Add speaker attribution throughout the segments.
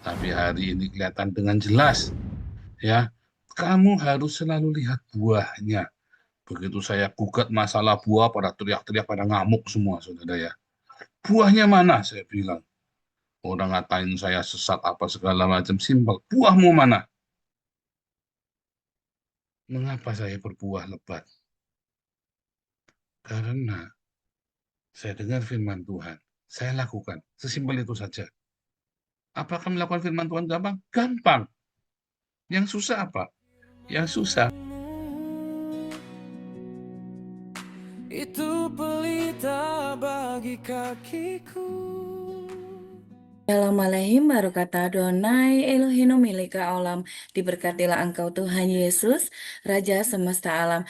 Speaker 1: Tapi hari ini kelihatan dengan jelas, ya. Kamu harus selalu lihat buahnya. Begitu saya gugat masalah buah, pada teriak-teriak, pada ngamuk semua, saudara ya. Buahnya mana? Saya bilang. Orang ngatain saya sesat apa segala macam, simpel. Buahmu mana? Mengapa saya berbuah lebat? Karena saya dengar firman Tuhan. Saya lakukan. Sesimpel itu saja. Apakah melakukan firman Tuhan gampang? Gampang. Yang susah apa? Yang susah.
Speaker 2: Itu pelita bagi kakiku.
Speaker 3: Bismillahirrahmanirrahim, barokata Adonai Elohim milika olam. Diberkatilah engkau Tuhan Yesus, Raja semesta alam.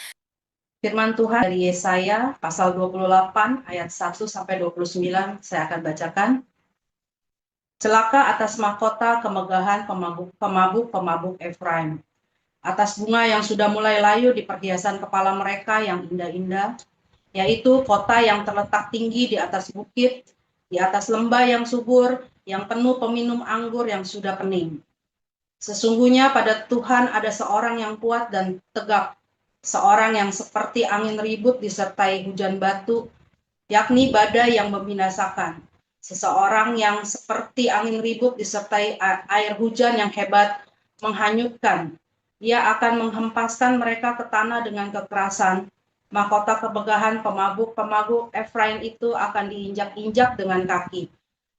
Speaker 4: Firman Tuhan dari Yesaya pasal 28 ayat 1 sampai 29 saya akan bacakan. Celaka atas mahkota kemegahan pemabuk Efraim, atas bunga yang sudah mulai layu di perhiasan kepala mereka yang indah-indah, yaitu kota yang terletak tinggi di atas bukit, di atas lembah yang subur, yang penuh peminum anggur yang sudah kening. Sesungguhnya pada Tuhan ada seorang yang kuat dan tegap, seorang yang seperti angin ribut disertai hujan batu, yakni badai yang membinasakan. Seseorang yang seperti angin ribut disertai air hujan yang hebat menghanyutkan. Ia akan menghempaskan mereka ke tanah dengan kekerasan. Mahkota kemegahan pemabuk Efraim itu akan diinjak-injak dengan kaki.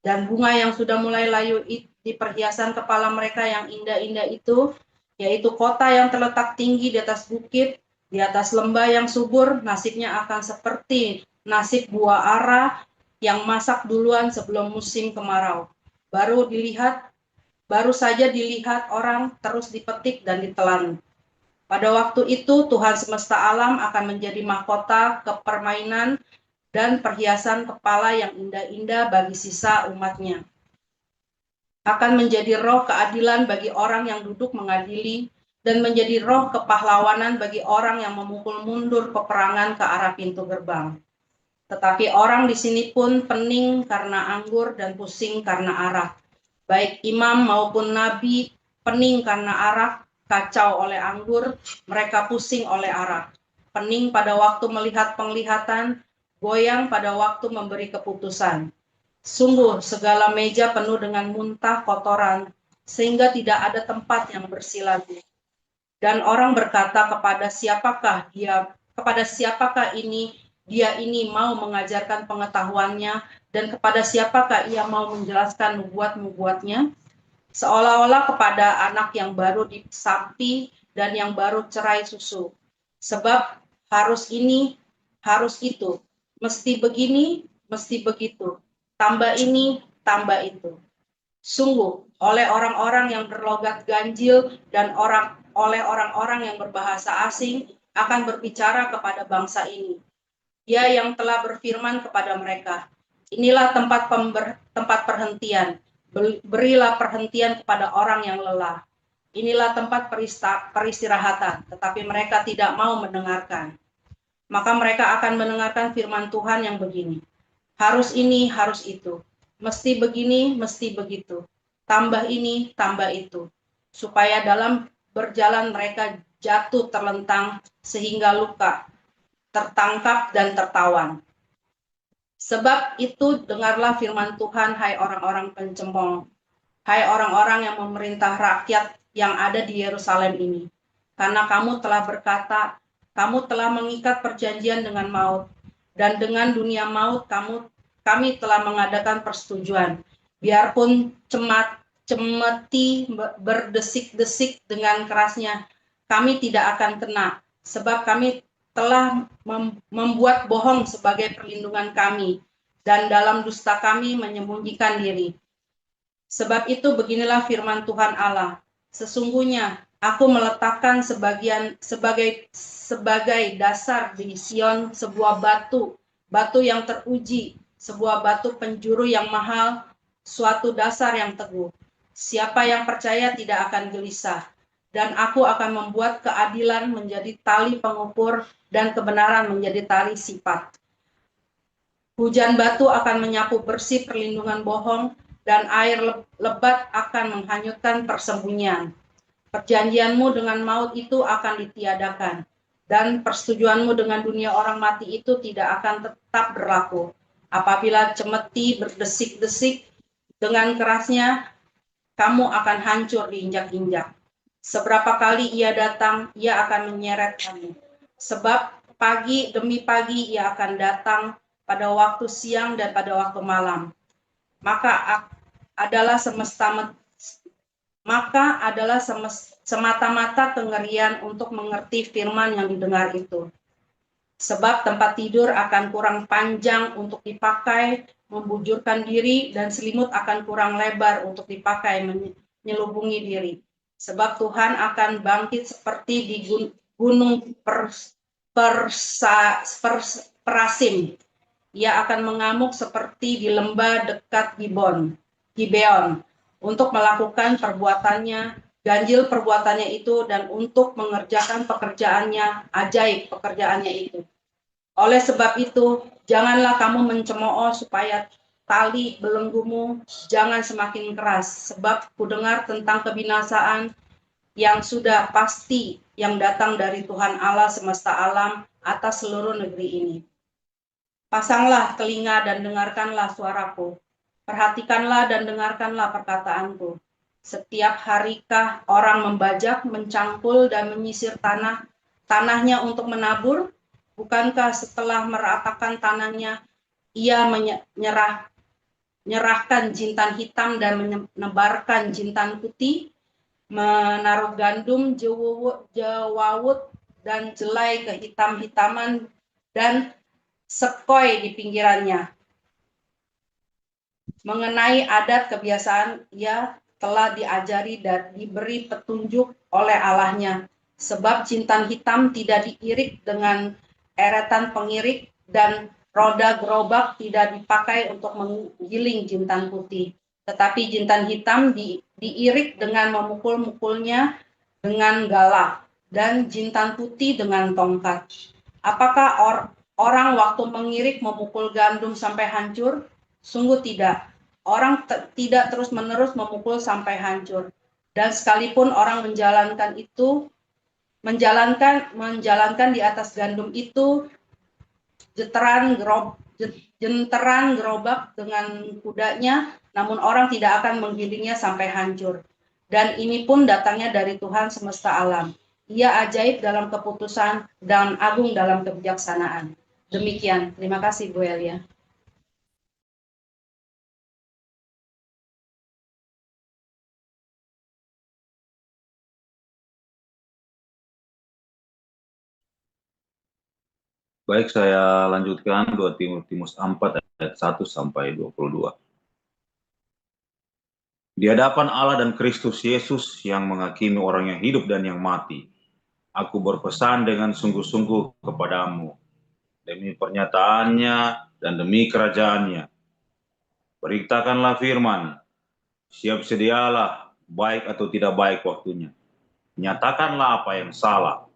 Speaker 4: Dan bunga yang sudah mulai layu di perhiasan kepala mereka yang indah-indah itu, yaitu kota yang terletak tinggi di atas bukit, di atas lembah yang subur, nasibnya akan seperti nasib buah ara yang masak duluan sebelum musim kemarau. Baru saja dilihat orang, terus dipetik dan ditelan. Pada waktu itu Tuhan semesta alam akan menjadi mahkota kepermainan dan perhiasan kepala yang indah-indah bagi sisa umatnya. Akan menjadi roh keadilan bagi orang yang duduk mengadili, dan menjadi roh kepahlawanan bagi orang yang memukul mundur peperangan ke arah pintu gerbang. Tetapi orang di sini pun pening karena anggur dan pusing karena arak. Baik imam maupun nabi pening karena arak, kacau oleh anggur, mereka pusing oleh arak. Pening pada waktu melihat penglihatan, goyang pada waktu memberi keputusan. Sungguh segala meja penuh dengan muntah kotoran, sehingga tidak ada tempat yang bersih lagi. Dan orang berkata kepada siapakah dia ini mau mengajarkan pengetahuannya, dan kepada siapakah ia mau menjelaskan nubuat-nubuatnya, seolah-olah kepada anak yang baru disapi dan yang baru cerai susu. Sebab harus ini, harus itu, mesti begini, mesti begitu, tambah ini, tambah itu. Sungguh, oleh orang-orang yang berlogat ganjil dan oleh orang-orang yang berbahasa asing akan berbicara kepada bangsa ini. Dia yang telah berfirman kepada mereka, inilah tempat perhentian, berilah perhentian kepada orang yang lelah. Inilah tempat peristirahatan, tetapi mereka tidak mau mendengarkan. Maka mereka akan mendengarkan firman Tuhan yang begini, harus ini, harus itu, mesti begini, mesti begitu, tambah ini, tambah itu, supaya dalam berjalan mereka jatuh terlentang sehingga luka, tertangkap dan tertawan. Sebab itu dengarlah firman Tuhan, hai orang-orang pencemooh, hai orang-orang yang memerintah rakyat yang ada di Yerusalem ini. Karena kamu telah berkata, kamu telah mengikat perjanjian dengan maut, dan dengan dunia maut kami telah mengadakan persetujuan. Biarpun cemeti berdesik-desik dengan kerasnya, kami tidak akan kena, sebab kami telah membuat bohong sebagai perlindungan kami, dan dalam dusta kami menyembunyikan diri. Sebab itu beginilah firman Tuhan Allah, sesungguhnya aku meletakkan sebagai dasar di Sion sebuah batu yang teruji, sebuah batu penjuru yang mahal, suatu dasar yang teguh. Siapa yang percaya tidak akan gelisah, dan aku akan membuat keadilan menjadi tali pengukur dan kebenaran menjadi tali sipat. Hujan batu akan menyapu bersih perlindungan bohong, dan air lebat akan menghanyutkan persembunyian. Perjanjianmu dengan maut itu akan ditiadakan, dan persetujuanmu dengan dunia orang mati itu tidak akan tetap berlaku. Apabila cemeti berdesik-desik dengan kerasnya, kamu akan hancur diinjak-injak. Seberapa kali ia datang, ia akan menyeret kamu. Sebab pagi demi pagi ia akan datang, pada waktu siang dan pada waktu malam. Maka adalah semata-mata kengerian untuk mengerti firman yang didengar itu. Sebab tempat tidur akan kurang panjang untuk dipakai membujurkan diri, dan selimut akan kurang lebar untuk dipakai menyelubungi diri. Sebab Tuhan akan bangkit seperti di gunung Perasim. Ia akan mengamuk seperti di lembah dekat Gibeon, untuk melakukan perbuatannya, ganjil perbuatannya itu, dan untuk mengerjakan pekerjaannya, ajaib pekerjaannya itu. Oleh sebab itu, janganlah kamu mencemooh supaya tali belenggumu jangan semakin keras, sebab kudengar tentang kebinasaan yang sudah pasti yang datang dari Tuhan Allah semesta alam atas seluruh negeri ini. Pasanglah telinga dan dengarkanlah suaraku. Perhatikanlah dan dengarkanlah perkataanku. Setiap harikah orang membajak, mencangkul, dan menyisir tanahnya untuk menabur? Bukankah setelah meratakan tanahnya, ia menyerahkan jintan hitam dan menebarkan jintan putih, menaruh gandum, jewawut, dan jelai kehitam-hitaman, dan sekoi di pinggirannya. Mengenai adat kebiasaan, ia telah diajari dan diberi petunjuk oleh Allahnya. Sebab jintan hitam tidak diirik dengan eretan pengirik, dan roda gerobak tidak dipakai untuk menggiling jintan putih. Tetapi jintan hitam diirik dengan memukul-mukulnya dengan galah, dan jintan putih dengan tongkat. Apakah orang waktu mengirik memukul gandum sampai hancur? Sungguh tidak. Orang tidak terus-menerus memukul sampai hancur. Dan sekalipun orang menjalankan di atas gandum itu jenteran gerobak dengan kudanya, namun orang tidak akan menggilingnya sampai hancur. Dan ini pun datangnya dari Tuhan semesta alam. Ia ajaib dalam keputusan dan agung dalam kebijaksanaan. Demikian. Terima kasih, Bu Elia.
Speaker 5: Baik, saya lanjutkan 2 Timotius 4 ayat 1 sampai 22. Di hadapan Allah dan Kristus Yesus yang menghakimi orang yang hidup dan yang mati, aku berpesan dengan sungguh-sungguh kepadamu, demi pernyataannya dan demi kerajaannya. Beritakanlah firman, siap sedialah, baik atau tidak baik waktunya. Nyatakanlah apa yang salah,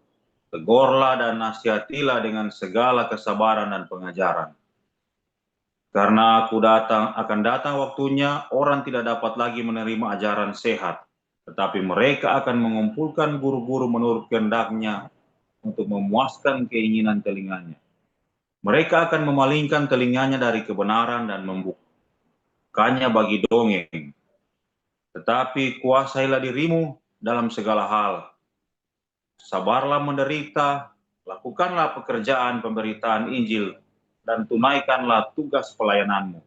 Speaker 5: tegurlah dan nasihatilah dengan segala kesabaran dan pengajaran. Karena akan datang waktunya, orang tidak dapat lagi menerima ajaran sehat, tetapi mereka akan mengumpulkan guru-guru menurut kehendaknya untuk memuaskan keinginan telinganya. Mereka akan memalingkan telinganya dari kebenaran dan membukanya bagi dongeng. Tetapi kuasailah dirimu dalam segala hal. Sabarlah menderita, lakukanlah pekerjaan pemberitaan Injil, dan tunaikanlah tugas pelayananmu.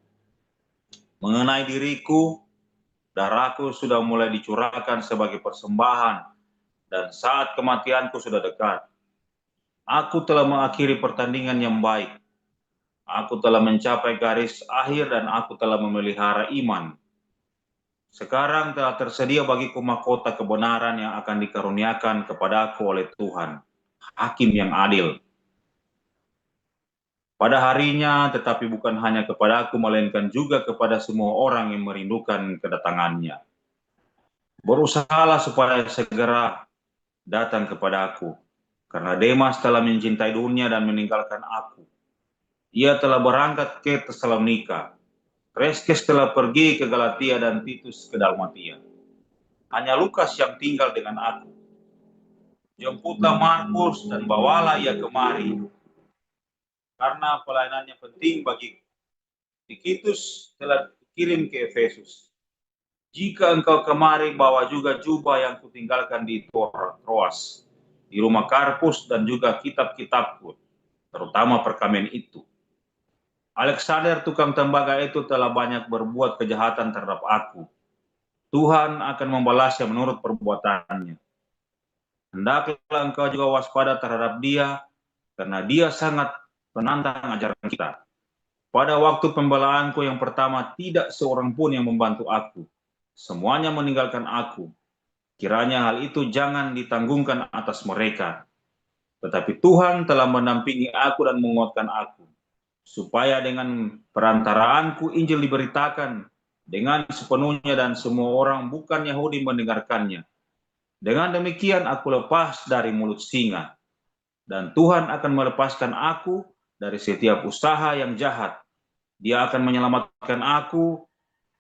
Speaker 5: Mengenai diriku, darahku sudah mulai dicurahkan sebagai persembahan, dan saat kematianku sudah dekat. Aku telah mengakhiri pertandingan yang baik. Aku telah mencapai garis akhir dan aku telah memelihara iman. Sekarang telah tersedia bagiku mahkota kebenaran yang akan dikaruniakan kepadaku oleh Tuhan, Hakim yang adil. Pada harinya, tetapi bukan hanya kepadaku, melainkan juga kepada semua orang yang merindukan kedatangannya. Berusahalah supaya segera datang kepadaku, karena Demas telah mencintai dunia dan meninggalkan aku. Ia telah berangkat ke Tesalonika. Kreskes telah pergi ke Galatia dan Titus ke Dalmatia. Hanya Lukas yang tinggal dengan aku. Jemputlah Markus dan bawalah ia kemari, karena pelayanannya penting bagi Tikikus telah dikirim ke Efesus. Jika engkau kemari, bawa juga jubah yang kutinggalkan di Troas, di rumah Karpus, dan juga kitab-kitabku, terutama perkamen itu. Alexander tukang tembaga itu telah banyak berbuat kejahatan terhadap aku. Tuhan akan membalasnya menurut perbuatannya. Hendaklah engkau juga waspada terhadap dia, karena dia sangat penantang ajaran kita. Pada waktu pembelaanku yang pertama, tidak seorang pun yang membantu aku. Semuanya meninggalkan aku. Kiranya hal itu jangan ditanggungkan atas mereka. Tetapi Tuhan telah mendampingi aku dan menguatkan aku, supaya dengan perantaraanku Injil diberitakan dengan sepenuhnya dan semua orang bukan Yahudi mendengarkannya. Dengan demikian aku lepas dari mulut singa, dan Tuhan akan melepaskan aku dari setiap usaha yang jahat. Dia akan menyelamatkan aku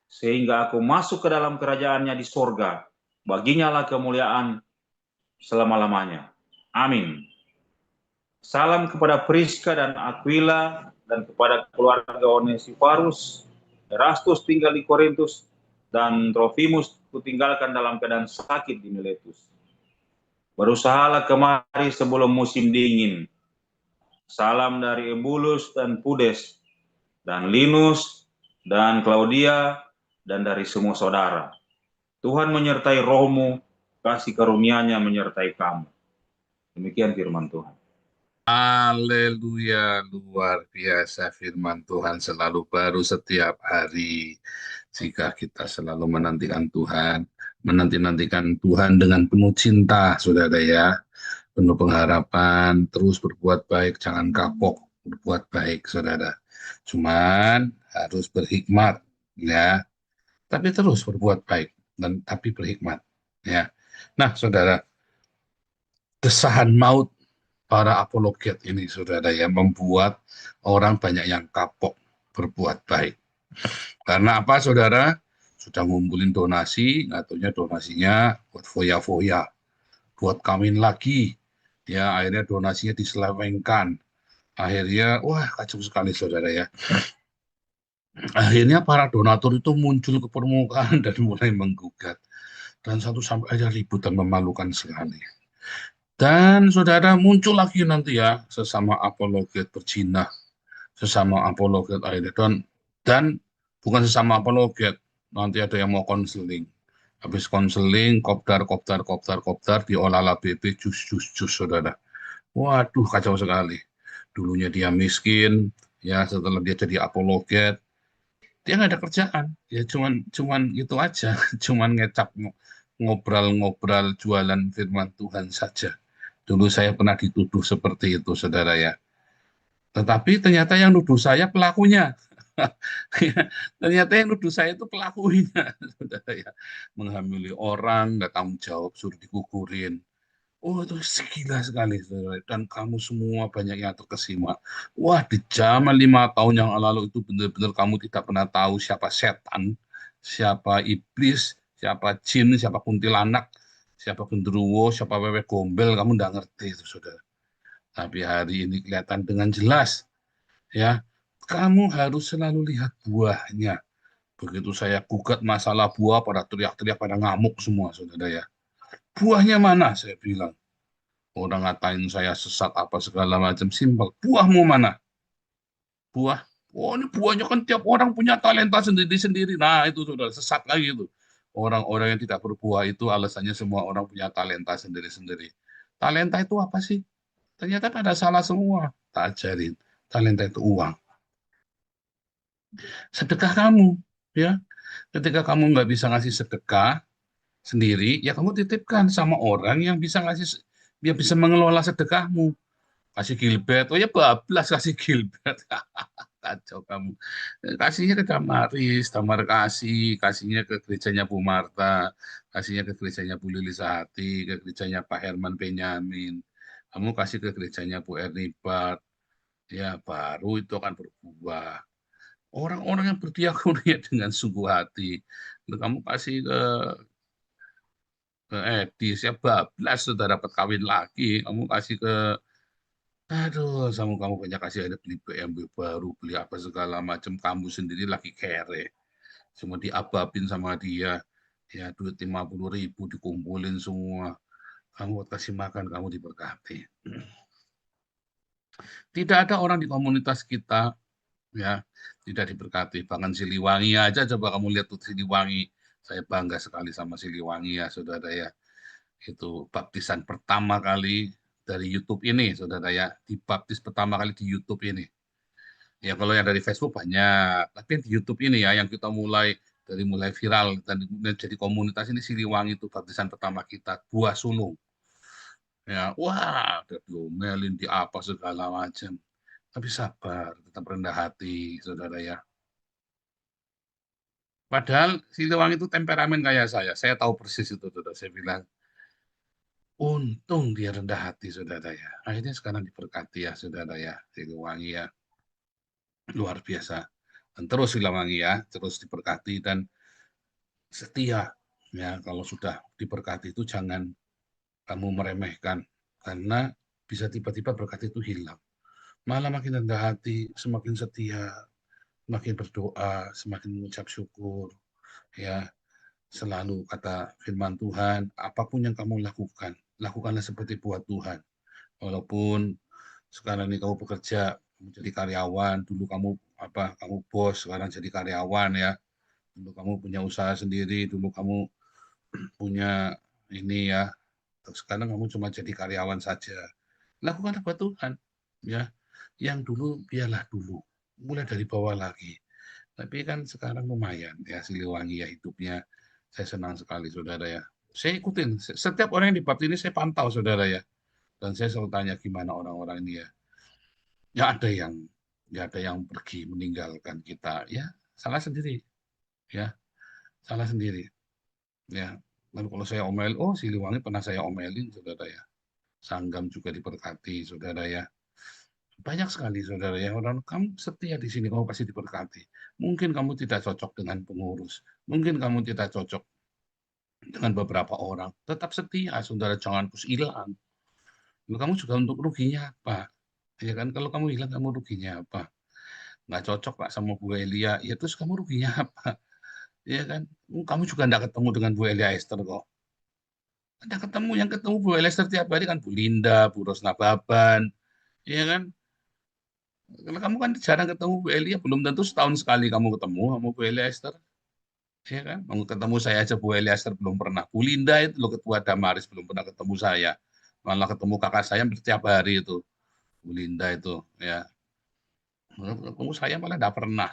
Speaker 5: sehingga aku masuk ke dalam kerajaannya di sorga. Baginya lah kemuliaan selama-lamanya. Amin. Salam kepada Priska dan Aquila dan kepada keluarga Onesiphorus. Erastus tinggal di Korintus dan Trofimus kutinggalkan dalam keadaan sakit di Miletus. Berusahalah kemari sebelum musim dingin. Salam dari Eubulus dan Pudes dan Linus dan Claudia dan dari semua saudara. Tuhan menyertai rohmu, kasih karunia-Nya menyertai kamu. Demikian firman Tuhan.
Speaker 1: Haleluya, luar biasa firman Tuhan selalu baru setiap hari. Jika kita selalu menantikan Tuhan, menanti-nantikan Tuhan dengan penuh cinta, saudara ya, penuh pengharapan, terus berbuat baik, jangan kapok berbuat baik, saudara. Cuman harus berhikmat, ya. Tapi terus berbuat baik dan tapi berhikmat, ya. Nah, saudara, desahan maut para apologet ini, saudara ya, membuat orang banyak yang kapok berbuat baik. Karena apa, saudara? Sudah ngumpulin donasi, ngaturnya donasinya buat foya-foya, buat kawin lagi. Ya, akhirnya donasinya diselewengkan. Akhirnya, wah kacau sekali, saudara ya. Akhirnya para donatur itu muncul ke permukaan dan mulai menggugat. Dan satu sampai aja ribut dan memalukan sekali. Dan saudara, muncul lagi nanti ya sesama apologet berzina, sesama apologet akhirnya dan bukan sesama apologet, nanti ada yang mau konseling. Habis konseling, kopdar diolah BB jus, saudara. Waduh, kacau sekali. Dulunya dia miskin, ya setelah dia jadi apologet, dia nggak ada kerjaan, ya cuman itu aja, cuman ngecap ngobrol jualan firman Tuhan saja. Dulu saya pernah dituduh seperti itu, saudara ya. Tetapi ternyata yang nuduh saya pelakunya. Ternyata yang nuduh saya itu pelakunya, saudara ya. Menghamili orang, nggak tanggung jawab, suruh dikukurin. Oh, itu gila sekali, saudara. Dan kamu semua banyak yang terkesima. Wah, di zaman 5 tahun yang lalu itu benar-benar kamu tidak pernah tahu siapa setan, siapa iblis, siapa jin, siapa kuntilanak, siapa genderuwo, siapa wewe gombel, kamu nggak ngerti itu, saudara. Tapi hari ini kelihatan dengan jelas, ya. Kamu harus selalu lihat buahnya. Begitu saya gugat masalah buah, pada teriak-teriak, pada ngamuk semua, saudara ya. Buahnya mana? Saya bilang. Orang ngatain saya sesat apa segala macam, simpel. Buahmu mana? Buah. Oh, ini buahnya kan tiap orang punya talenta sendiri-sendiri. Nah, itu sudah sesat lagi itu. Orang-orang yang tidak berbuah itu alasannya semua orang punya talenta sendiri-sendiri. Talenta itu apa sih? Ternyata pada salah semua. Tak ajarin. Talenta itu uang. Sedekah kamu, ya. Ketika kamu nggak bisa ngasih sedekah sendiri, ya kamu titipkan sama orang yang bisa ngasih, dia bisa mengelola sedekahmu. Kasih Gilbert, oh ya bablas kasih Gilbert. Kacau kamu. Kasihnya ke Damaris, Damar kasihnya ke gerejanya Bu Marta, kasihnya ke gerejanya Bu Lili Sahati, ke gerejanya Pak Herman Benyamin. Kamu kasih ke gerejanya Bu Erni Bart, ya baru itu akan berbuah. Orang-orang yang berdiakonia dengan sungguh hati. Kamu kasih ke Edi, siap bablas sudah dapat kawin lagi. Kamu kasih ke, aduh, kamu banyak kasih ada beli BMW baru, beli apa segala macam. Kamu sendiri lagi kere. Cuma diababin sama dia. Ya, duit 50.000 dikumpulin semua. Kamu buat kasih makan, kamu diberkati. Tidak ada orang di komunitas kita ya tidak diberkati. Bahkan Siliwangi aja, coba kamu lihat tuh Siliwangi. Saya bangga sekali sama Siliwangi ya, saudara ya. Itu baptisan pertama kali dari YouTube ini, saudara ya. Dibaptis pertama kali di YouTube ini. Ya kalau yang dari Facebook banyak, tapi yang di YouTube ini ya, yang kita mulai viral dan jadi komunitas ini Siliwangi itu baptisan pertama kita, Buah Sulung. Ya, wah, udah diomelin di apa segala macam. Tapi sabar, tetap rendah hati, saudara ya. Padahal Siliwangi itu temperamen kayak saya. Saya tahu persis itu, saudara. Saya bilang, untung dia rendah hati, saudara ya. Akhirnya sekarang diberkati ya, saudara ya. Siliwangi ya, luar biasa. Dan terus Siliwangi ya, terus diberkati dan setia. Ya, kalau sudah diberkati itu jangan kamu meremehkan. Karena bisa tiba-tiba berkat itu hilang. Malah makin rendah hati, semakin setia, semakin berdoa, semakin mengucap syukur. Ya, selalu kata firman Tuhan, apapun yang kamu lakukan, lakukanlah seperti buat Tuhan. Walaupun sekarang ini kamu bekerja, menjadi karyawan, dulu kamu bos, sekarang jadi karyawan ya. Dulu kamu punya usaha sendiri, dulu kamu punya ini ya. Sekarang kamu cuma jadi karyawan saja. Lakukanlah buat Tuhan ya. Yang dulu biarlah dulu, mulai dari bawah lagi. Tapi kan sekarang lumayan ya Siliwangi ya hidupnya. Saya senang sekali saudara ya. Saya ikutin setiap orang yang dibaptis ini saya pantau saudara ya. Dan saya selalu tanya gimana orang-orang ini ya. Ya ada yang pergi meninggalkan kita ya salah sendiri ya salah sendiri ya. Lalu kalau saya omel, oh Siliwangi pernah saya omelin saudara ya. Sanggam juga diberkati saudara ya. Banyak sekali saudara ya orang kamu setia di sini kamu pasti diberkati. Mungkin kamu tidak cocok dengan pengurus, mungkin kamu tidak cocok dengan beberapa orang, tetap setia saudara jangan terus hilang. Kamu juga untuk ruginya apa? Ya kan kalau kamu hilang kamu ruginya apa? Nggak cocok Pak sama Bu Elia, ya terus kamu ruginya apa? Ya kan kamu juga nggak ketemu dengan Bu Elia Esther kok. Ada ketemu yang ketemu Bu Elia Esther tiap hari kan Bu Linda, Bu Rosna Baban, ya kan? Kalau kamu kan jarang ketemu Bu Elia, belum tentu setahun sekali kamu ketemu sama Bu Elia Esther. Ya kan? Mau ketemu saya aja Bu Elia Esther belum pernah. Bu Linda itu loh ketua Damaris belum pernah ketemu saya. Malah ketemu kakak saya setiap hari itu. Bu Linda itu ya. Ketemu saya malah tidak pernah.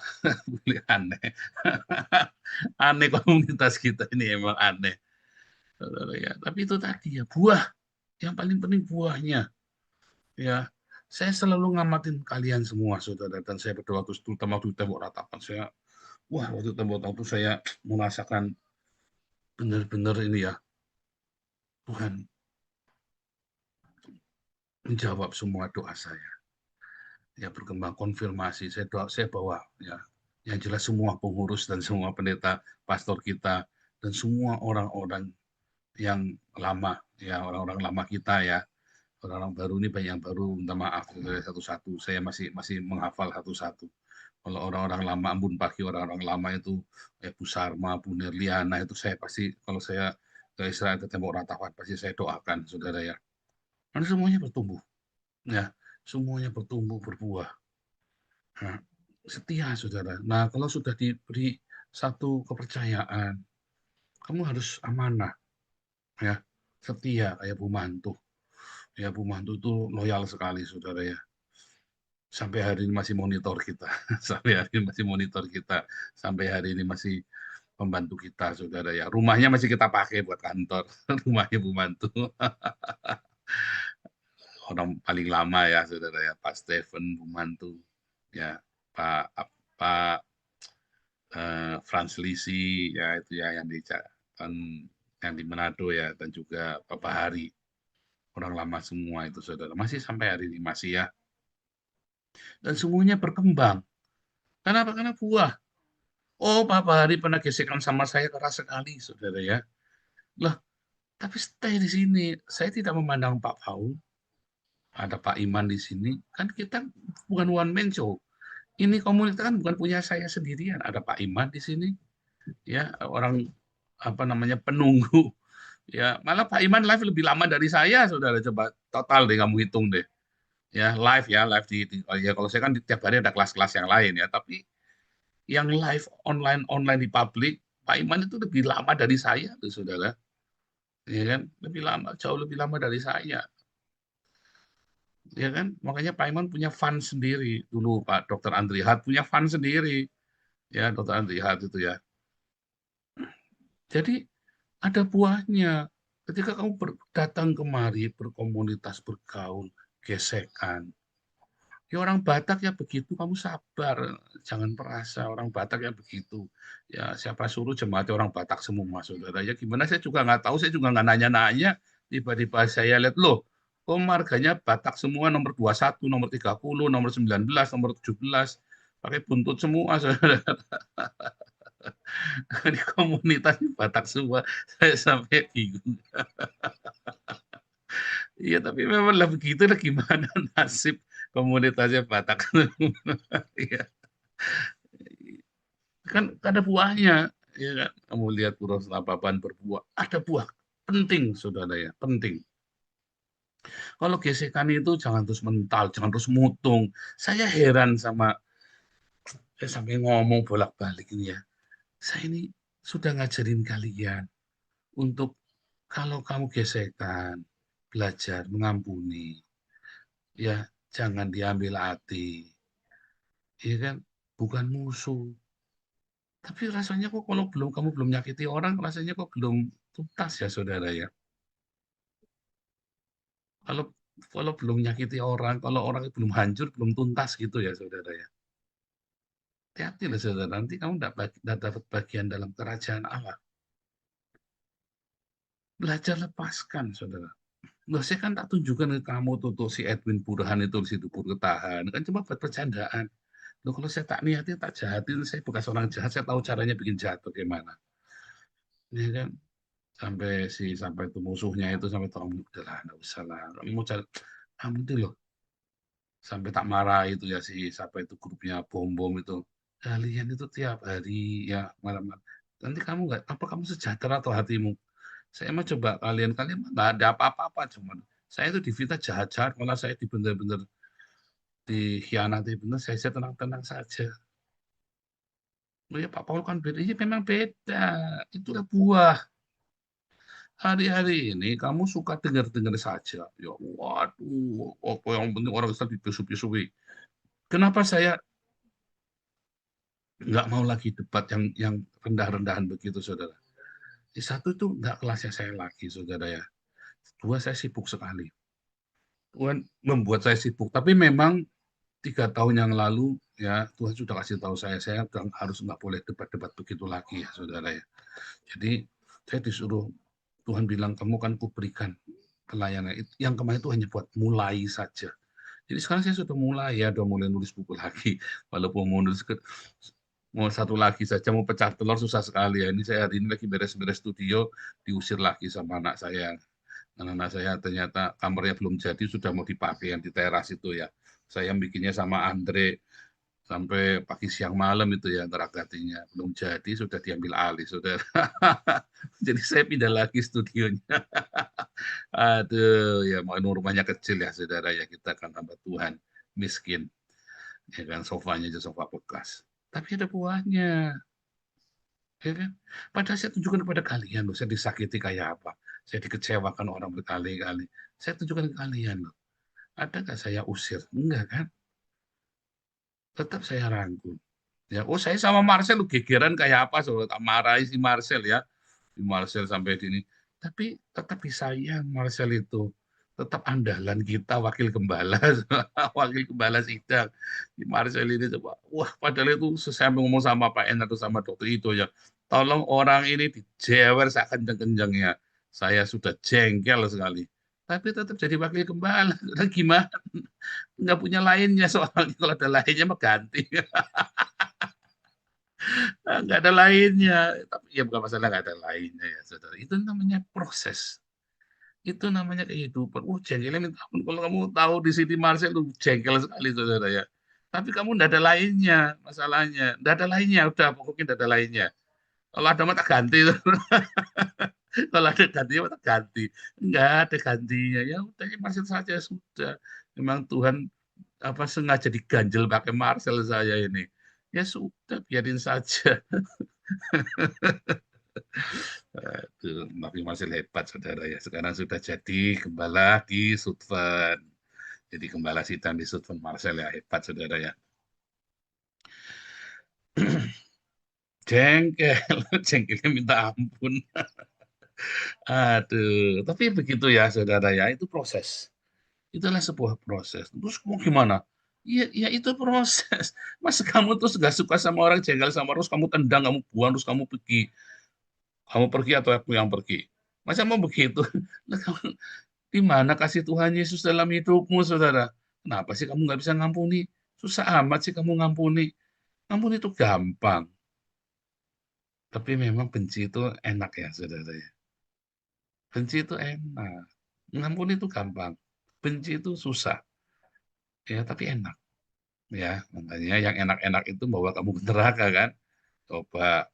Speaker 1: Aneh. Aneh komunitas kita ini emang aneh. Ya, tapi itu tadi ya buah. Yang paling penting buahnya. Ya, saya selalu ngamatin kalian semua, saudara, dan saya berdoa terutama waktu tembok ratapan saya, waktu tembok ratapan saya merasakan benar-benar ini ya, Tuhan menjawab semua doa saya. Ya berkembang konfirmasi, saya bawa ya, yang jelas semua pengurus dan semua pendeta, pastor kita dan semua orang-orang yang lama ya, orang-orang lama kita ya. Orang-orang baru ini banyak yang baru, minta maaf satu-satu. Saya masih menghafal satu-satu. Kalau orang-orang lama, ampun pagi orang-orang lama itu, Bu Sarma, Bu Nerliana itu saya pasti kalau saya ke Israel ke tembok ratapan pasti saya doakan, saudara ya. Karena semuanya bertumbuh, ya, semuanya bertumbuh berbuah. Nah, setia, saudara. Nah, kalau sudah diberi satu kepercayaan, kamu harus amanah, ya, setia kayak Bu Mantu. Ya, Bu Mantu itu loyal sekali, saudara ya. Sampai hari ini masih monitor kita. Sampai hari ini masih monitor kita. Sampai hari ini masih membantu kita, saudara ya. Rumahnya masih kita pakai buat kantor. Rumahnya Bu Mantu. Orang paling lama ya, saudara ya. Pak Stephen, Bu Mantu. Ya, Pak Franz Lisi, ya itu ya yang di Manado ya, dan juga Bapak Hari. Orang lama semua itu, saudara. Masih sampai hari ini masih ya. Dan semuanya berkembang. Kenapa? Karena buah. Oh, Papa Hari pernah gesekan sama saya keras sekali, saudara ya. Lah, tapi stay di sini. Saya tidak memandang Pak Paul, ada Pak Iman di sini. Kan kita bukan one man show. Ini komunitas kan bukan punya saya sendirian. Ada Pak Iman di sini, ya orang apa namanya penunggu. Ya, malah Pak Iman live lebih lama dari saya, saudara. Coba total deh kamu hitung deh. Ya, live oh ya kalau saya kan tiap hari ada kelas-kelas yang lain ya, tapi yang live online di publik, Pak Iman itu lebih lama dari saya tuh, saudara. Ya kan, lebih lama, jauh lebih lama dari saya. Ya kan, makanya Pak Iman punya fund sendiri dulu, Pak Dr. Andri Hat punya fund sendiri, ya Dr. Andri Hat itu ya. Jadi ada buahnya. Ketika kamu datang kemari, berkomunitas, bergaul, gesekan. Ya orang Batak ya begitu, kamu sabar. Jangan perasa orang Batak ya begitu. Ya siapa suruh jemaatnya orang Batak semua, saudara. Ya gimana saya juga nggak tahu, saya juga nggak nanya-nanya. Tiba-tiba saya lihat, loh, kok marganya Batak semua nomor 21, nomor 30, nomor 19, nomor 17. Pakai buntut semua, saudara. Di komunitas Batak semua, saya sampai bingung. Iya, tapi memang lah begitu lah gimana nasib komunitasnya Batak. Iya, kan ada buahnya, ya kan? Kamu lihat Pura Senapaban berbuah, ada buah penting, saudara ya, penting. Kalau gesekan itu jangan terus mental, jangan terus mutung. Saya heran sama, saya sampai ngomong bolak-balik ini ya. Saya ini sudah ngajarin kalian untuk kalau kamu gesekan, belajar mengampuni, ya jangan diambil hati, ya kan? Bukan musuh. Tapi rasanya kok kalau kamu belum nyakiti orang, rasanya kok belum tuntas ya, saudara ya. Kalau kalau belum nyakiti orang, kalau orang belum hancur, belum tuntas gitu ya, saudara ya. Hati-hati lah, saudara. Nanti kamu tidak dapat bagian dalam kerajaan Allah. Belajar lepaskan, saudara. Loh, saya kan tak tunjukkan ke kamu tuh si Edwin Burhan itu di situ ketahan. Kan cuma buat percandaan. Loh, kalau saya tak niatin, tak jahatin, saya bekas orang jahat, saya tahu caranya bikin jahat bagaimana. Ya kan? Sampai itu musuhnya itu sampai tahu udahlah, nggak usah lah. Kamu mau cari, kamu itu loh. Sampai tak marah itu ya sampai itu grupnya bom-bom itu. Kalian itu tiap hari ya malam-malam. Nanti kamu nggak, apa kamu sejahtera atau hatimu? Saya mah coba kalian nggak ada apa-apa, cuman saya itu divita jahat-jahat, malah saya bener-bener dikhianati bener, saya tenang-tenang saja. Oh ya Pak Paul kan beda, iya memang beda. Itulah buah. Hari-hari ini kamu suka dengar-dengar saja. Ya, waduh, apa yang penting orang Islam dipisu-pisui. Kenapa saya nggak mau lagi debat yang rendah-rendahan begitu, saudara? Di satu itu nggak kelasnya saya lagi, saudara ya. Dua, saya sibuk sekali. Tuhan membuat saya sibuk. Tapi memang 3 tahun yang lalu, ya Tuhan sudah kasih tahu saya harus nggak boleh debat-debat begitu lagi, ya, saudara ya. Jadi saya disuruh, Tuhan bilang, kamu kan kuberikan pelayanan. Yang kemarin itu hanya buat mulai saja. Jadi sekarang saya sudah mulai ya, udah mulai nulis buku lagi. Walaupun mau nulis mau satu lagi saja, mau pecah telur susah sekali ya. Ini saya hari ini lagi beres-beres studio, diusir lagi sama anak saya. Anak saya ternyata kamarnya belum jadi, sudah mau dipakai yang di teras itu ya. Saya bikinnya sama Andre sampai pagi siang malam itu ya ngeragatinya, belum jadi sudah diambil alih, saudara. Jadi saya pindah lagi studionya. Aduh, ya mau rumahnya kecil ya, saudara ya, kita kan hamba Tuhan, miskin. Ya kan, sofanya aja sofa bekas. Tapi ada buahnya, ya kan? Padahal saya tunjukkan kepada kalian loh, saya disakiti kayak apa. Saya dikecewakan orang berkali-kali. Saya tunjukkan ke kalian loh. Ada nggak saya usir? Enggak kan? Tetap saya rangkul. Ya, oh saya sama Marcel lu gegeran kayak apa, so tak marahi si Marcel ya. Si Marcel sampai sini. Tapi tetap disayang Marcel itu. Tetap andalan kita wakil gembala, wakil gembala sidang. Si Marcel ini coba, wah padahal itu saya ngomong sama Pak En atau sama dokter itu ya. Tolong orang ini dijewer sekenceng-kencengnya. Saya sudah jengkel sekali. Tapi tetap jadi wakil gembala. Gimana? Nggak punya lainnya soalnya, kalau ada lainnya mah ganti. Nggak ada lainnya. Tapi ya bukan masalah nggak ada lainnya ya, saudara. Itu namanya proses. Itu namanya kehidupan. Jengkelnya minta ampun. Kalau kamu tahu di sini Marcel lu jengkel sekali, saudara ya. Tapi kamu nggak ada lainnya, masalahnya. Nggak ada lainnya, udah pokoknya nggak ada lainnya. Kalau ada mata ganti, kalau ada gantinya mata ganti. Nggak ada gantinya. Ya udah, ya Marcel saja sudah. Memang Tuhan apa sengaja diganjel pakai Marcel saya ini. Ya sudah, biarin saja. Aduh, tapi masih hebat saudara ya. Sekarang sudah jadi gembala di Sutphen. Jadi gembala sidang di Sutphen Marcel ya, hebat saudara ya. Jengkel, jengkelnya minta ampun. Aduh, tapi begitu ya saudara ya, itu proses. Itulah sebuah proses. Terus mau gimana? Iya, ya itu proses. Mas kamu terus gak suka sama orang, jengkel sama orang, terus kamu tendang, kamu buang, terus kamu pergi. Kamu pergi atau aku yang pergi? Masa mau begitu? Di mana kasih Tuhan Yesus dalam hidupmu, saudara? Kenapa sih kamu nggak bisa ngampuni? Susah amat sih kamu ngampuni. Ngampuni itu gampang. Tapi memang benci itu enak ya, saudara ya. Benci itu enak. Ngampuni itu gampang. Benci itu susah. Ya, tapi enak. Ya, makanya yang enak-enak itu bawa kamu ke neraka kan. Coba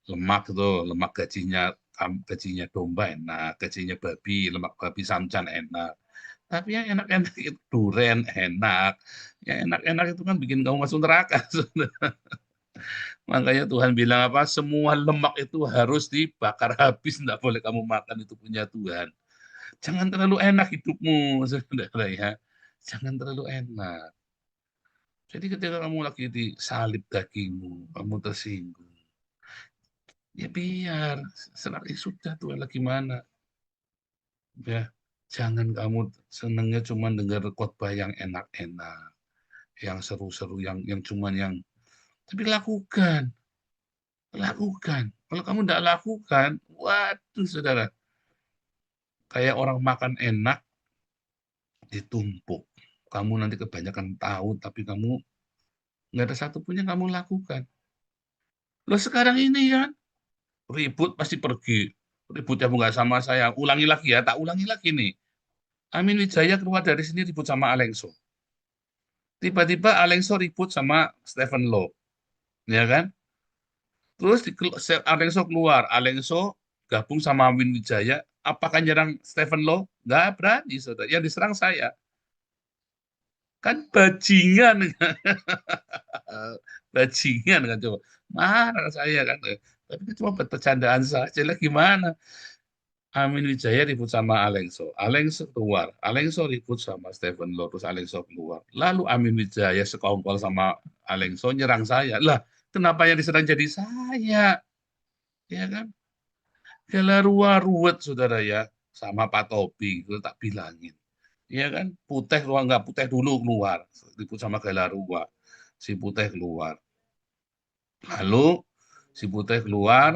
Speaker 1: lemak itu, lemak gajinya domba enak, gajinya babi, lemak babi samcan enak. Tapi yang enak-enak itu duren enak. Yang enak-enak itu kan bikin kamu masuk neraka. Makanya Tuhan bilang apa? Semua lemak itu harus dibakar habis. Tidak boleh kamu makan, itu punya Tuhan. Jangan terlalu enak hidupmu, saudara ya. Jangan terlalu enak. Jadi ketika kamu lagi disalib dagingmu, kamu tersinggung. Ya biar, selagi sudah Tuhan lagi mana. Ya, jangan kamu senengnya cuma dengar khotbah yang enak-enak, yang seru-seru, yang cuman yang, tapi lakukan, lakukan. Kalau kamu tidak lakukan, waduh saudara, kayak orang makan enak ditumpuk. Kamu nanti kebanyakan tahu, tapi kamu nggak ada satupun yang kamu lakukan. Loh sekarang ini kan ribut pasti pergi. Ribut ya nggak sama saya. Ulangi lagi ya, tak ulangi lagi nih. Amin Wijaya keluar dari sini ribut sama Alengso. Tiba-tiba Alengso ribut sama Stephen Low, ya kan? Terus Alengso keluar, Alengso gabung sama Amin Wijaya. Apakah nyerang Stephen Low? Nggak berani, saudara. Yang diserang saya. Kan bajingan. Bajingan kan coba. Marah saya kan. Tapi itu cuma bercandaan saja lah gimana. Amin Wijaya ribut sama Alengso. Alengso keluar. Alengso ribut sama Stephen Low. Terus Alengso keluar. Lalu Amin Wijaya sekongkol sama Alengso nyerang saya. Lah, kenapa yang diserang jadi saya? Ya kan? Gelarua ruwet, saudara ya. Sama Pak Tobi. Itu tak bilangin. Ya kan? Putih keluar. Enggak, Putih dulu keluar. Ribut sama Gelarua. Si Putih keluar. Lalu si Putih keluar.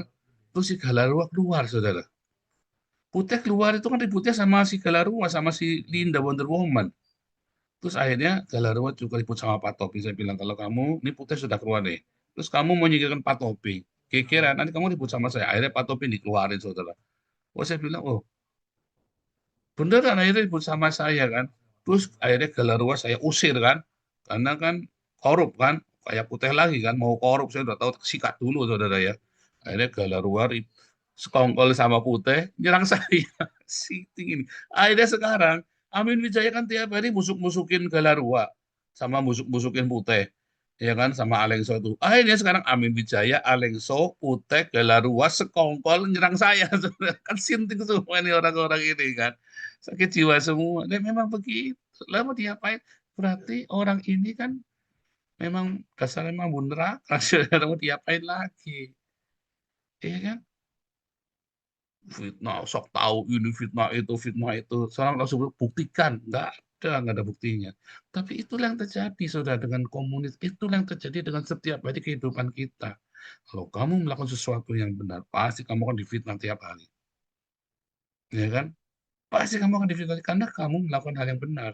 Speaker 1: Terus si Gelarua keluar, saudara. Putih keluar itu kan ributnya sama si Galarua, sama si Linda Wonder Woman. Terus akhirnya Galarua juga ribut sama Pak Topi. Saya bilang, kalau kamu, ini Putih sudah keluar nih. Terus kamu mau nyingkirkan Pak Topi. Kira-kira nanti kamu ribut sama saya. Akhirnya Pak Topi dikeluarin, saudara. Oh, saya bilang, oh, beneran akhirnya ribut sama saya kan. Terus akhirnya Galarua saya usir kan. Karena kan korup kan. Kayak Putih lagi kan. Mau korup, saya udah tahu sikat dulu, saudara ya. Akhirnya Galarua sekongkol sama Putih, nyerang saya. Siting ini. Akhirnya sekarang, Amin Wijaya kan tiap hari musuk-musukin Galarua. Sama musuk-musukin Putih. Ya kan, sama Alengso itu. Akhirnya sekarang Amin Wijaya, Alengso, Putih, Galarua, sekongkol nyerang saya. Kan sinting semua ini orang-orang ini kan. Sakit jiwa semua. Dan memang begitu. Lalu mau diapain? Berarti orang ini kan memang dasarnya memang neraka. Mau diapain lagi? Iya kan? Fitnah, sok tahu ini fitnah itu. Sekarang langsung buktikan, nggak ada buktinya. Tapi itulah yang terjadi, saudara, dengan komunitas. Itulah yang terjadi dengan setiap hari kehidupan kita. Kalau kamu melakukan sesuatu yang benar, pasti kamu akan difitnah tiap hari. Ya kan? Pasti kamu akan difitnah karena kamu melakukan hal yang benar.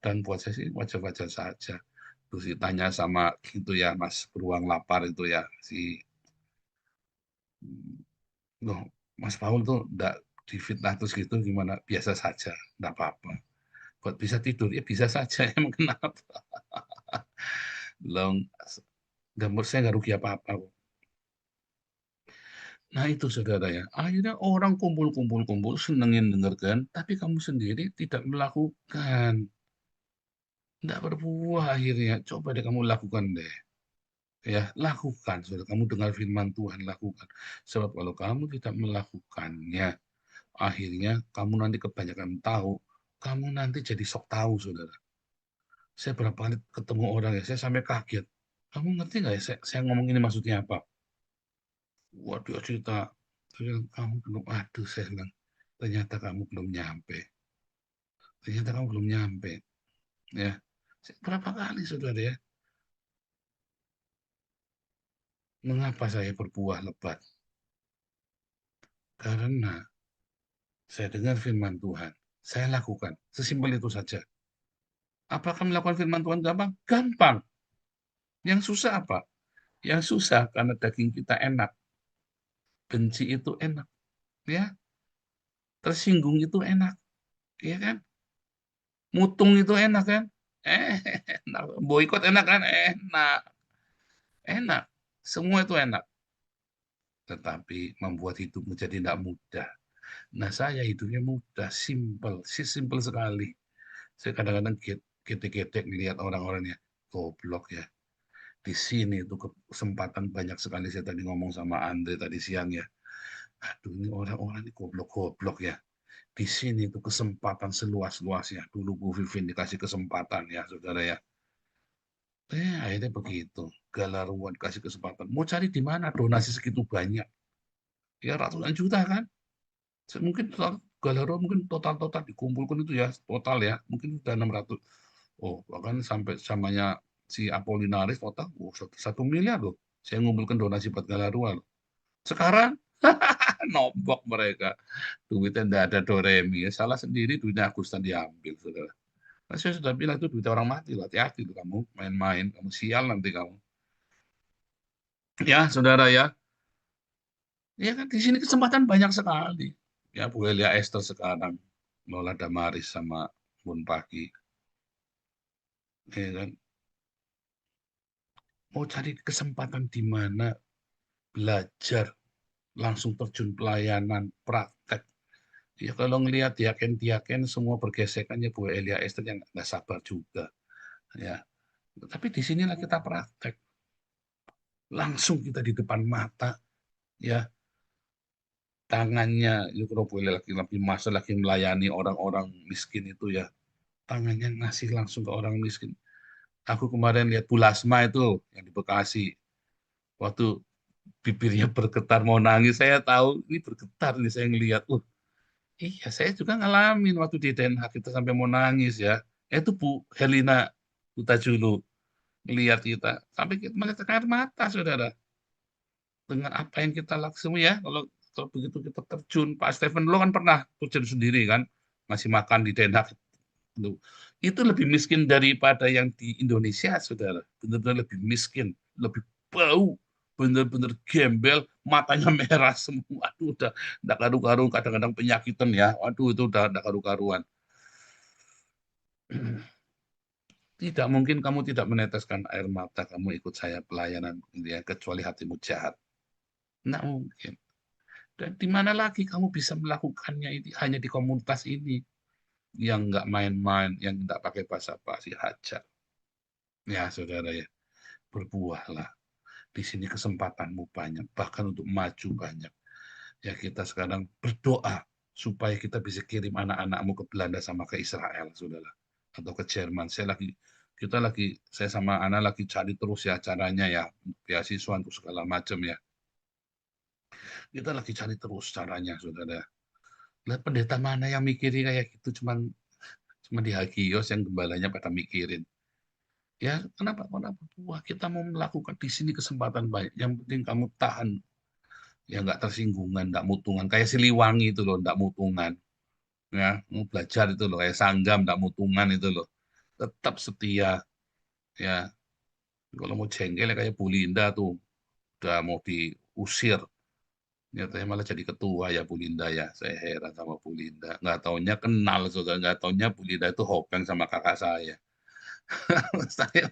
Speaker 1: Dan buat saya sih wajar-wajar saja. Terus ditanya sama itu ya, Mas Beruang Lapar itu ya, si Loh, Mas Paul tuh enggak difitnah terus gitu gimana? Biasa saja, enggak apa-apa. Buat bisa tidur, ya bisa saja, emang kenapa? Loh, menurut saya nggak rugi apa-apa kok. Nah itu saudara ya, akhirnya orang kumpul-kumpul-kumpul, senengin dengarkan, tapi kamu sendiri tidak melakukan. Nggak berbuah akhirnya. Coba deh kamu lakukan deh. Ya, lakukan. Saudara, kamu dengar firman Tuhan, lakukan. Sebab kalau kamu tidak melakukannya, akhirnya kamu nanti kebanyakan tahu, kamu nanti jadi sok tahu, saudara. Saya berapa kali ketemu orang ya, saya sampai kaget. Kamu ngerti nggak ya, saya ngomong ini maksudnya apa? Wah, dia cerita, kamu belum, aduh, saya bilang, ternyata kamu belum nyampe. Ternyata kamu belum nyampe. Ya, berapa kali, saudara ya, mengapa saya berbuah lebat? Karena saya dengar firman Tuhan, saya lakukan. Sesimpel itu saja. Apakah melakukan firman Tuhan gampang? Gampang. Yang susah apa? Yang susah karena daging kita enak. Benci itu enak. Ya, tersinggung itu enak. Ya kan? Mutung itu enak kan? Enak. Boikot enak kan? Enak. Enak. Semua itu enak. Tetapi membuat hidup menjadi tidak mudah. Nah, saya hidupnya mudah, simpel, simpel sekali. Saya kadang-kadang ketek-ketek melihat orang-orangnya, goblok ya. Di sini itu kesempatan banyak sekali, saya tadi ngomong sama Andre tadi siang ya. Aduh, ini orang-orang ini goblok-goblok ya. Di sini itu kesempatan seluas-luasnya. Dulu Bu Vivin dikasih kesempatan ya, saudara ya. Akhirnya begitu. Galaruan kasih kesempatan. Mau cari di mana donasi segitu banyak? Ya ratusan juta kan? Mungkin Galero mungkin total-total dikumpulkan itu ya, total ya, mungkin sudah 600. Oh, bahkan sampai samanya si Apolinaris total, oh, 1 miliar loh. Saya ngumpulkan donasi buat Galaruan. Sekarang, nombok mereka. Duitnya tidak ada doremi. Ya, salah sendiri, duitnya Agustan diambil, saudara. Nah, saya sudah bilang itu duit orang mati loh. Hati-hati loh kamu main-main. Kamu sial nanti kamu. Ya, saudara ya. Ya kan, di sini kesempatan banyak sekali. Ya, Bu Elia Esther sekarang. Lola Damaris sama Bun Pagi. Ya kan? Mau cari kesempatan di mana belajar, langsung terjun pelayanan, praktek. Ya kalau ngelihat diaken-diaken semua bergesekannya Bu Elia Esther yang nggak sabar juga. Ya, tapi di sinilah kita praktek. Langsung kita di depan mata, ya tangannya, itu kalau boleh lagi masa lagi melayani orang-orang miskin itu ya, tangannya ngasih langsung ke orang miskin. Aku kemarin lihat Bu Lasma itu yang di Bekasi, waktu bibirnya bergetar mau nangis, saya tahu ini bergetar nih saya ngelihat. Iya, saya juga ngalamin waktu di Den Haag kita sampai mau nangis ya. Itu Bu Helena Utajulu melihat kita sampai kita melihat air mata, saudara. Dengan apa yang kita lakukan ya, kalau begitu kita terjun, Pak Stephen lo kan pernah terjun sendiri kan, masih makan di Den Haag. Itu lebih miskin daripada yang di Indonesia, saudara. Benar-benar lebih miskin, lebih bau, benar-benar gembel, matanya merah semua. Aduh, udah karu-karu, kadang-kadang penyakitan ya. Waduh, itu udah karu-karuan. Tidak mungkin kamu tidak meneteskan air mata, kamu ikut saya pelayanan, ya, kecuali hatimu jahat. Nggak mungkin. Dan di mana lagi kamu bisa melakukannya ini hanya di komunitas ini yang nggak main-main, yang nggak pakai basa-basi hajar. Ya, saudara ya, berbuahlah. Di sini kesempatanmu banyak, bahkan untuk maju banyak. Ya, kita sekarang berdoa supaya kita bisa kirim anak-anakmu ke Belanda sama ke Israel, saudara, atau ke Jerman. Saya sama anak lagi cari terus ya caranya ya, beasiswa untuk segala macam ya. Kita lagi cari terus caranya, saudara. Lihat pendeta mana yang mikirin kayak gitu, cuma di Hagios yang gembalanya pada mikirin. Ya, kenapa? Wah, kita mau melakukan di sini kesempatan baik. Yang penting kamu tahan, ya nggak tersinggungan, nggak mutungan. Kayak Siliwangi itu loh, nggak mutungan. Ya, mau belajar itu loh, kayak Sanggam, nggak mutungan itu loh. Tetap setia. Ya, kalau mau jengkel ya kayak Bu Linda tuh, udah mau diusir. Nyatanya malah jadi ketua ya Bu Linda ya. Saya heran sama Bu Linda. Nggak taunya kenal, saudara. Nggak taunya Bu Linda itu hopeng sama kakak saya. saya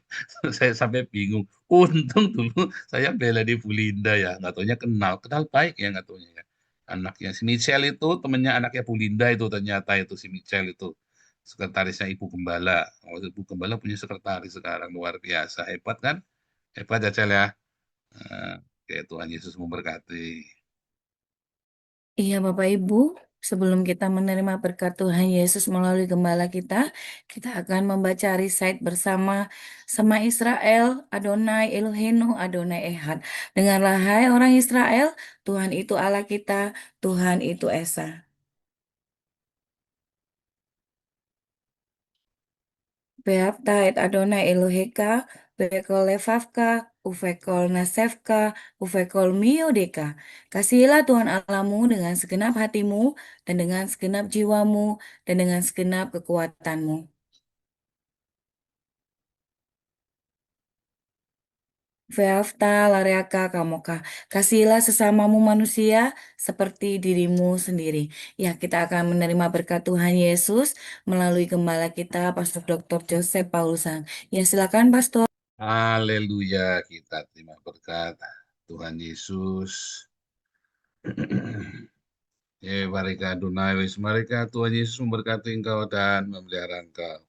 Speaker 1: saya sampai bingung. Untung dulu saya bela di Bu Linda ya. Nggak taunya kenal. Kenal baik ya nggak taunya ya. Anaknya si Michelle itu temennya anaknya Bu Linda itu ternyata itu si Michelle itu. Sekretarisnya Ibu Gembala. Oh, Ibu Gembala punya sekretaris sekarang luar biasa. Hebat kan? Hebat ya Cel ya. Nah, kayak Tuhan Yesus memberkati.
Speaker 3: Iya, Bapak Ibu, sebelum kita menerima berkat Tuhan Yesus melalui gembala kita akan membaca recite bersama sama Israel, Adonai Eloheinu, Adonai Ehad. Dengarlah hai orang Israel, Tuhan itu Allah kita, Tuhan itu Esa. Beata et Adonai Eloheka, Bekol Levavka, Uvekol Nasefka, Uvekol Miodeka. Kasihilah Tuhan Allahmu dengan segenap hatimu, dan dengan segenap jiwamu, dan dengan segenap kekuatanmu. Veafta lareaka kamoka. Kasihilah sesamamu manusia seperti dirimu sendiri. Ya, kita akan menerima berkat Tuhan Yesus melalui gembala kita, Pastor Dr. Joseph Paulusan. Ya, silakan Pastor.
Speaker 1: Haleluya, kita terima berkat Tuhan Yesus. Ya, mereka Adonai, mereka Tuhan Yesus memberkati engkau dan memelihara engkau.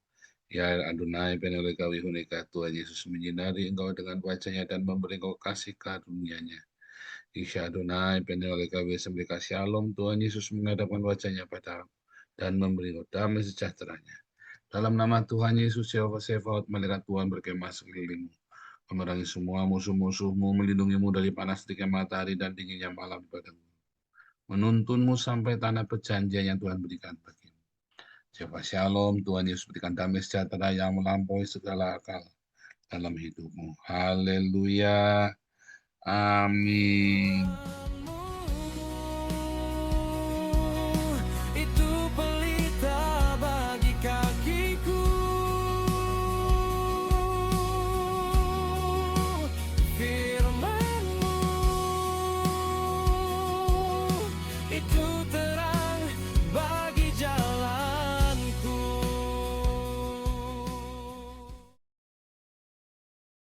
Speaker 1: Ya Adonai, penoleh wihuneka, Tuhan Yesus menyinari engkau dengan wajahnya dan memberi engkau kasih karunia-Nya. Isya Adonai, penoleh mereka shalom, Tuhan Yesus menghadapkan wajahnya padamu dan memberi engkau damai sejahtera-Nya. Dalam nama Tuhan Yesus, Yehova Sebaot, malaikat Tuhan berkemah sekelilingmu, memerangi semua musuh-musuhmu, melindungimu dari panas teriknya matahari dan dinginnya malam padamu, menuntunmu sampai tanah perjanjian yang Tuhan berikan bagimu. Jehova Shalom, Tuhan Yesus berikan damai sejahtera yang melampaui segala akal dalam hidupmu. Haleluya. Amin.